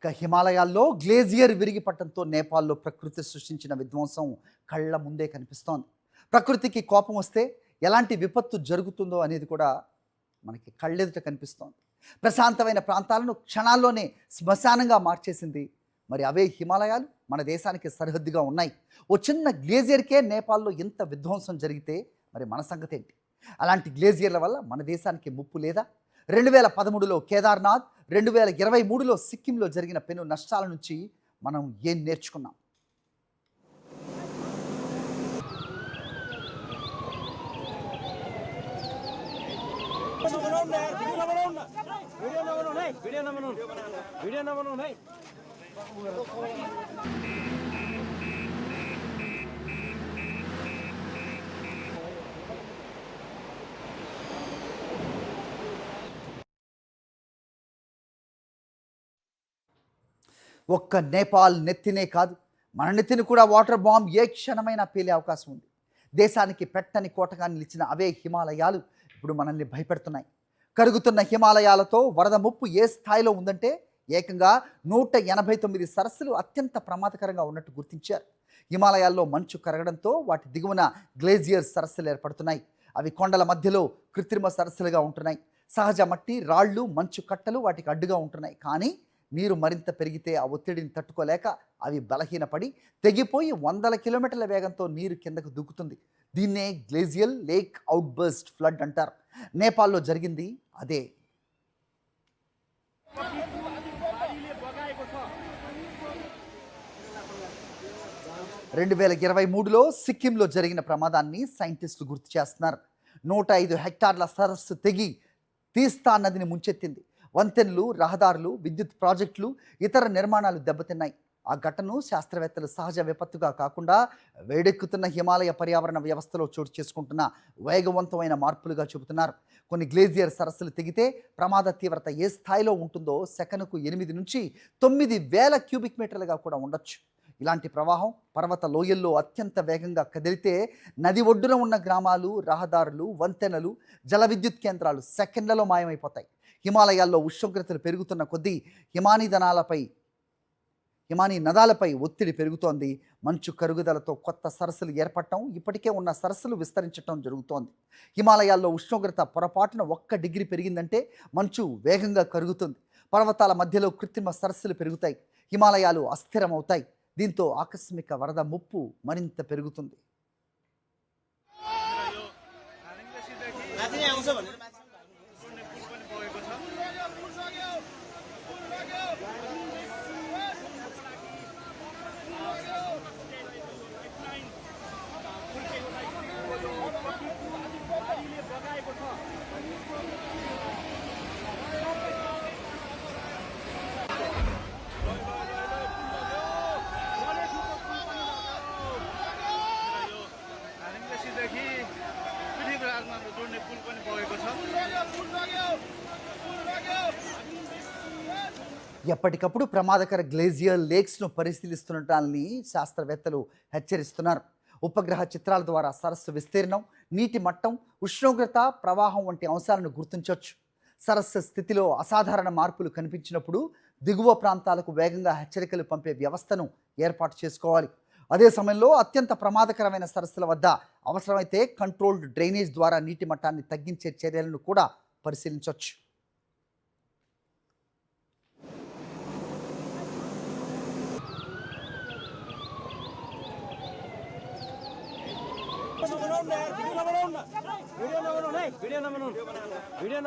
ఇక హిమాలయాల్లో గ్లేజియర్ విరిగిపట్టడంతో నేపాల్లో ప్రకృతి సృష్టించిన విధ్వంసం కళ్ళ ముందే కనిపిస్తోంది. ప్రకృతికి కోపం వస్తే ఎలాంటి విపత్తు జరుగుతుందో అనేది కూడా మనకి కళ్ళెదుట కనిపిస్తోంది. ప్రశాంతమైన ప్రాంతాలను క్షణాల్లోనే శ్మశానంగా మార్చేసింది. మరి అవే హిమాలయాలు మన దేశానికి సరిహద్దుగా ఉన్నాయి. ఓ చిన్న గ్లేజియర్కే నేపాల్లో ఇంత విధ్వంసం జరిగితే మరి మన సంగతి ఏంటి? అలాంటి గ్లేజియర్ల వల్ల మన దేశానికి ముప్పు లేదా? 2013లో కేదార్నాథ్, 2023లో సిక్కింలో జరిగిన పెను నష్టాల నుంచి మనం ఏం నేర్చుకున్నాం? ఒక్క నేపాల్ నెత్తినే కాదు, మన నెత్తిని కూడా వాటర్ బాంబ్ ఏ క్షణమైనా పేలే అవకాశం ఉంది. దేశానికి పెట్టని కోటగా నిలిచిన అవే హిమాలయాలు ఇప్పుడు మనల్ని భయపెడుతున్నాయి. కరుగుతున్న హిమాలయాలతో వరద ముప్పు ఏ స్థాయిలో ఉందంటే ఏకంగా 189 సరస్సులు అత్యంత ప్రమాదకరంగా ఉన్నట్టు గుర్తించారు. హిమాలయాల్లో మంచు కరగడంతో వాటి దిగువన గ్లేజియర్ సరస్సులు ఏర్పడుతున్నాయి. అవి కొండల మధ్యలో కృత్రిమ సరస్సులుగా ఉంటున్నాయి. సహజ మట్టి, రాళ్ళు, మంచు కట్టలు వాటికి అడ్డుగా ఉంటున్నాయి. కానీ నీరు మరింత పెరిగితే ఆ ఒత్తిడిని తట్టుకోలేక అవి బలహీనపడి తెగిపోయి వందల కిలోమీటర్ల వేగంతో నీరు కిందకు దూకుతుంది. దీన్నే గ్లేజియల్ లేక్ అవుట్బర్స్ట్ ఫ్లడ్ అంటారు. నేపాల్లో జరిగింది అదే. 2023లో సిక్కింలో జరిగిన ప్రమాదాన్ని సైంటిస్టులు గుర్తు చేస్తున్నారు. 105 హెక్టార్ల సరస్సు తెగి తీస్తా నదిని ముంచెత్తింది. వంతెనలు, రహదారులు, విద్యుత్ ప్రాజెక్టులు, ఇతర నిర్మాణాలు దెబ్బతిన్నాయి. ఆ ఘటనను శాస్త్రవేత్తలు సహజ విపత్తుగా కాకుండా వేడెక్కుతున్న హిమాలయ పర్యావరణ వ్యవస్థలో చోటు చేసుకుంటున్న వేగవంతమైన మార్పులుగా చెబుతున్నారు. కొన్ని గ్లేజియర్ సరస్సులు తెగితే ప్రమాద తీవ్రత ఏ స్థాయిలో ఉంటుందో సెకనుకు 8 నుంచి 9 వేల క్యూబిక్ మీటర్లుగా కూడా ఉండొచ్చు. ఇలాంటి ప్రవాహం పర్వత లోయల్లో అత్యంత వేగంగా కదిలితే నది ఒడ్డున ఉన్న గ్రామాలు, రహదారులు, వంతెనలు, జల విద్యుత్ కేంద్రాలు సెకండ్లలో మాయమైపోతాయి. హిమాలయాల్లో ఉష్ణోగ్రతలు పెరుగుతున్న కొద్దీ హిమానీ నదాలపై ఒత్తిడి పెరుగుతోంది. మంచు కరుగుదలతో కొత్త సరస్సులు ఏర్పడటం, ఇప్పటికే ఉన్న సరస్సులు విస్తరించడం జరుగుతోంది. హిమాలయాల్లో ఉష్ణోగ్రత పొరపాటున 1 డిగ్రీ పెరిగిందంటే మంచు వేగంగా కరుగుతుంది. పర్వతాల మధ్యలో కృత్రిమ సరస్సులు పెరుగుతాయి. హిమాలయాలు అస్థిరమవుతాయి. దీంతో ఆకస్మిక వరద ముప్పు మరింత పెరుగుతుంది. ఎప్పటికప్పుడు ప్రమాదకర గ్లేజియర్ లేక్స్ను పరిశీలిస్తుండటాన్ని శాస్త్రవేత్తలు హెచ్చరిస్తున్నారు. ఉపగ్రహ చిత్రాల ద్వారా సరస్సు విస్తీర్ణం, నీటి మట్టం, ఉష్ణోగ్రత, ప్రవాహం వంటి అంశాలను గుర్తించవచ్చు. సరస్సు స్థితిలో అసాధారణ మార్పులు కనిపించినప్పుడు దిగువ ప్రాంతాలకు వేగంగా హెచ్చరికలు పంపే వ్యవస్థను ఏర్పాటు చేసుకోవాలి. అదే సమయంలో అత్యంత ప్రమాదకరమైన సరస్సుల వద్ద అవసరమైతే కంట్రోల్డ్ డ్రైనేజ్ ద్వారా నీటి మట్టాన్ని తగ్గించే చర్యలను కూడా పరిశీలించవచ్చు. వీడియో